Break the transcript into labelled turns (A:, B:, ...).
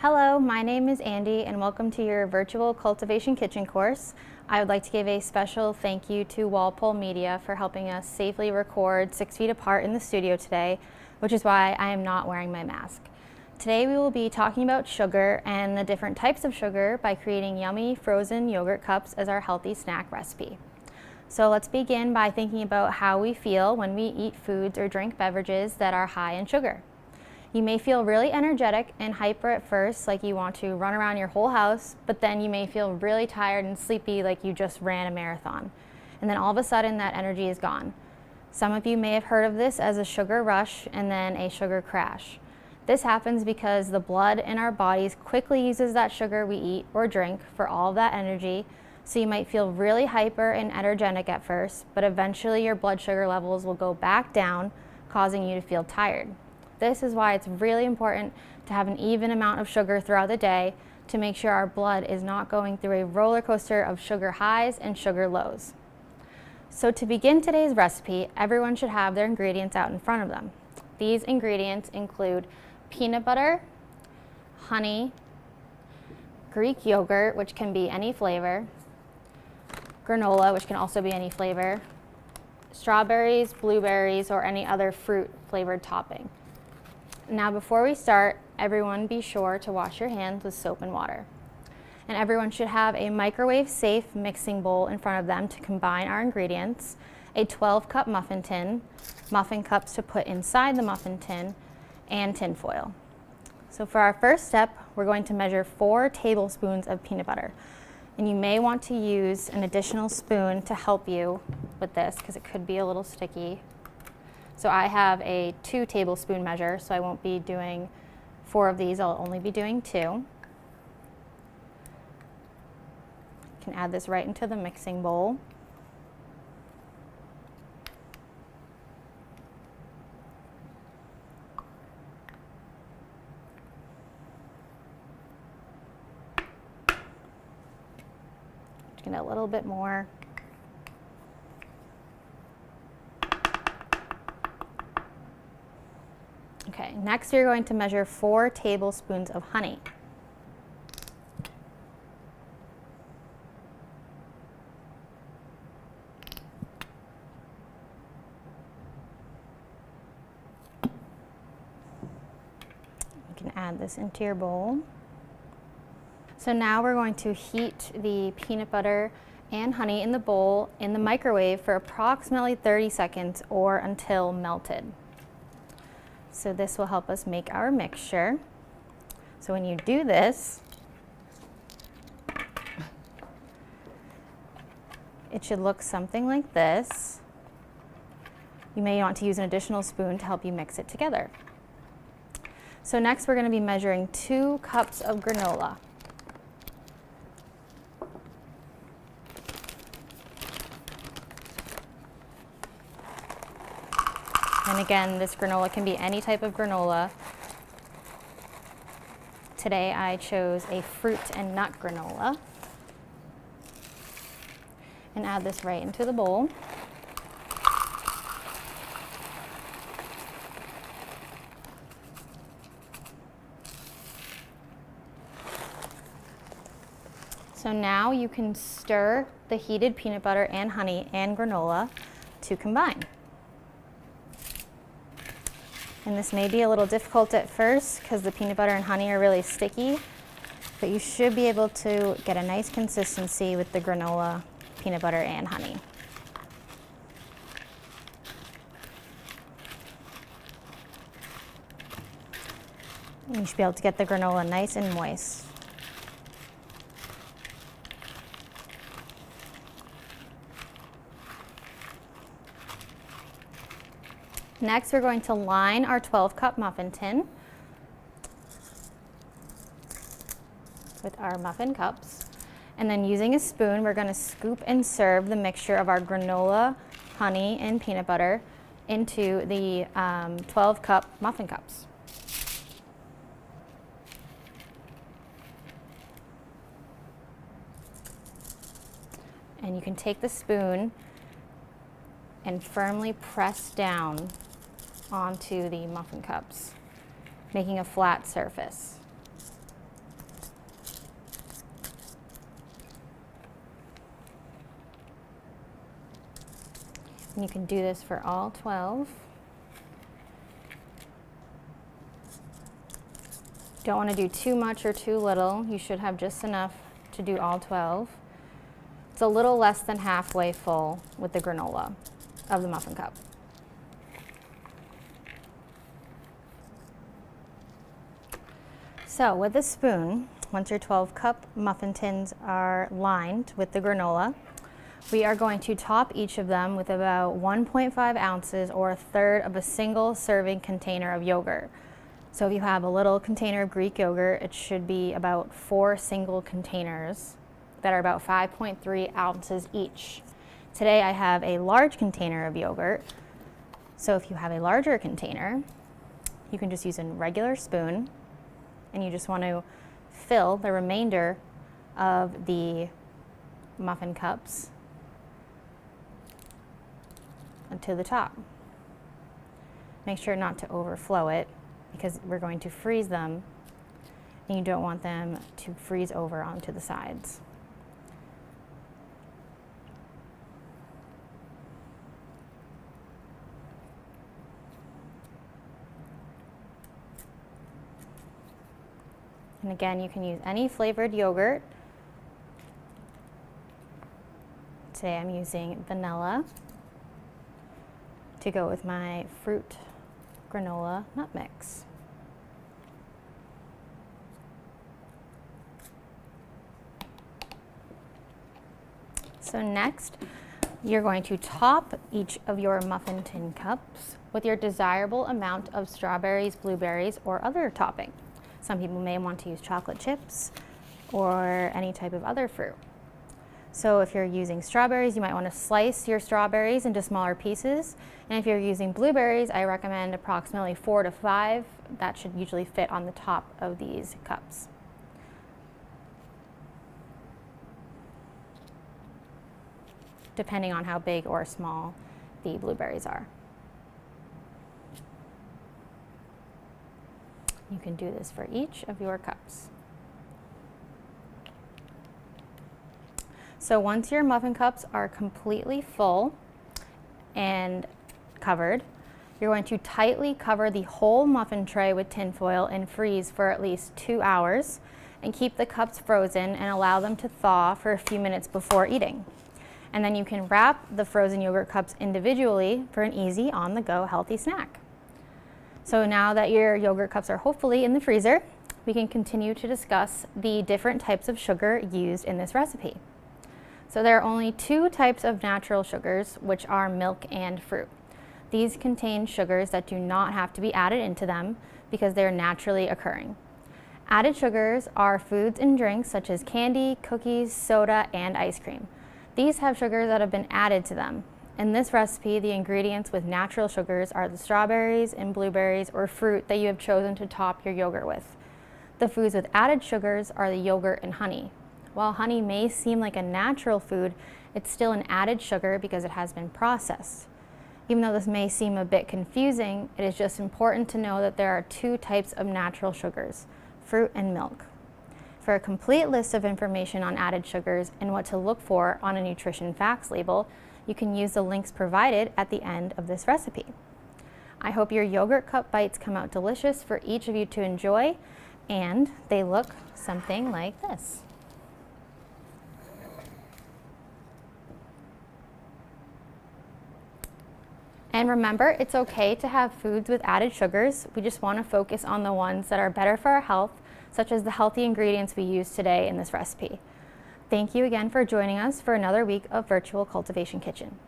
A: Hello, my name is Andy and welcome to your virtual Cultivation Kitchen course. I would like to give a special thank you to Walpole Media for helping us safely record 6 feet apart in the studio today, which is why I am not wearing my mask. Today we will be talking about sugar and the different types of sugar by creating yummy frozen yogurt cups as our healthy snack recipe. So let's begin by thinking about how we feel when we eat foods or drink beverages that are high in sugar. You may feel really energetic and hyper at first, like you want to run around your whole house, but then you may feel really tired and sleepy like you just ran a marathon. And then all of a sudden that energy is gone. Some of you may have heard of this as a sugar rush and then a sugar crash. This happens because the blood in our bodies quickly uses that sugar we eat or drink for all of that energy, so you might feel really hyper and energetic at first, but eventually your blood sugar levels will go back down, causing you to feel tired. This is why it's really important to have an even amount of sugar throughout the day to make sure our blood is not going through a roller coaster of sugar highs and sugar lows. So to begin today's recipe, everyone should have their ingredients out in front of them. These ingredients include peanut butter, honey, Greek yogurt, which can be any flavor, granola, which can also be any flavor, strawberries, blueberries, or any other fruit flavored topping. Now before we start, everyone be sure to wash your hands with soap and water. And everyone should have a microwave safe mixing bowl in front of them to combine our ingredients, a 12-cup muffin tin, muffin cups to put inside the muffin tin, and tin foil. So for our first step, we're going to measure 4 tablespoons of peanut butter. And you may want to use an additional spoon to help you with this because it could be a little sticky. So I have a 2 tablespoon measure, so I won't be doing 4 of these, I'll only be doing 2. You can add this right into the mixing bowl. Just get a little bit more. Okay, next you're going to measure 4 tablespoons of honey. You can add this into your bowl. So now we're going to heat the peanut butter and honey in the bowl in the microwave for approximately 30 seconds or until melted. So this will help us make our mixture. So when you do this, it should look something like this. You may want to use an additional spoon to help you mix it together. So next we're going to be measuring 2 cups of granola. And again, this granola can be any type of granola. Today I chose a fruit and nut granola. And add this right into the bowl. So now you can stir the heated peanut butter and honey and granola to combine. And this may be a little difficult at first because the peanut butter and honey are really sticky, but you should be able to get a nice consistency with the granola, peanut butter, and honey. And you should be able to get the granola nice and moist. Next, we're going to line our 12-cup muffin tin with our muffin cups. And then using a spoon, we're going to scoop and serve the mixture of our granola, honey, and peanut butter into the 12-cup muffin cups. And you can take the spoon and firmly press down onto the muffin cups, making a flat surface. And you can do this for all 12. Don't want to do too much or too little. You should have just enough to do all 12. It's a little less than halfway full with the granola of the muffin cup. So with a spoon, once your 12-cup muffin tins are lined with the granola, we are going to top each of them with about 1.5 ounces or a third of a single serving container of yogurt. So if you have a little container of Greek yogurt, it should be about 4 single containers that are about 5.3 ounces each. Today I have a large container of yogurt. So if you have a larger container, you can just use a regular spoon, and you just want to fill the remainder of the muffin cups to the top. Make sure not to overflow it, because we're going to freeze them, and you don't want them to freeze over onto the sides. And again, you can use any flavored yogurt. Today I'm using vanilla to go with my fruit granola nut mix. So next, you're going to top each of your muffin tin cups with your desirable amount of strawberries, blueberries, or other topping. Some people may want to use chocolate chips or any type of other fruit. So if you're using strawberries, you might want to slice your strawberries into smaller pieces. And if you're using blueberries, I recommend approximately 4 to 5. That should usually fit on the top of these cups. Depending on how big or small the blueberries are. You can do this for each of your cups. So once your muffin cups are completely full and covered, you're going to tightly cover the whole muffin tray with tin foil and freeze for at least 2 hours, and keep the cups frozen and allow them to thaw for a few minutes before eating. And then you can wrap the frozen yogurt cups individually for an easy on-the-go healthy snack. So now that your yogurt cups are hopefully in the freezer, we can continue to discuss the different types of sugar used in this recipe. So there are only 2 types of natural sugars, which are milk and fruit. These contain sugars that do not have to be added into them because they're naturally occurring. Added sugars are foods and drinks such as candy, cookies, soda, and ice cream. These have sugars that have been added to them. In this recipe, the ingredients with natural sugars are the strawberries and blueberries or fruit that you have chosen to top your yogurt with. The foods with added sugars are the yogurt and honey. While honey may seem like a natural food, it's still an added sugar because it has been processed. Even though this may seem a bit confusing, it is just important to know that there are 2 types of natural sugars, fruit and milk. For a complete list of information on added sugars and what to look for on a nutrition facts label, you can use the links provided at the end of this recipe. I hope your yogurt cup bites come out delicious for each of you to enjoy, and they look something like this. And remember, it's okay to have foods with added sugars. We just want to focus on the ones that are better for our health, such as the healthy ingredients we use today in this recipe. Thank you again for joining us for another week of Virtual Cultivation Kitchen.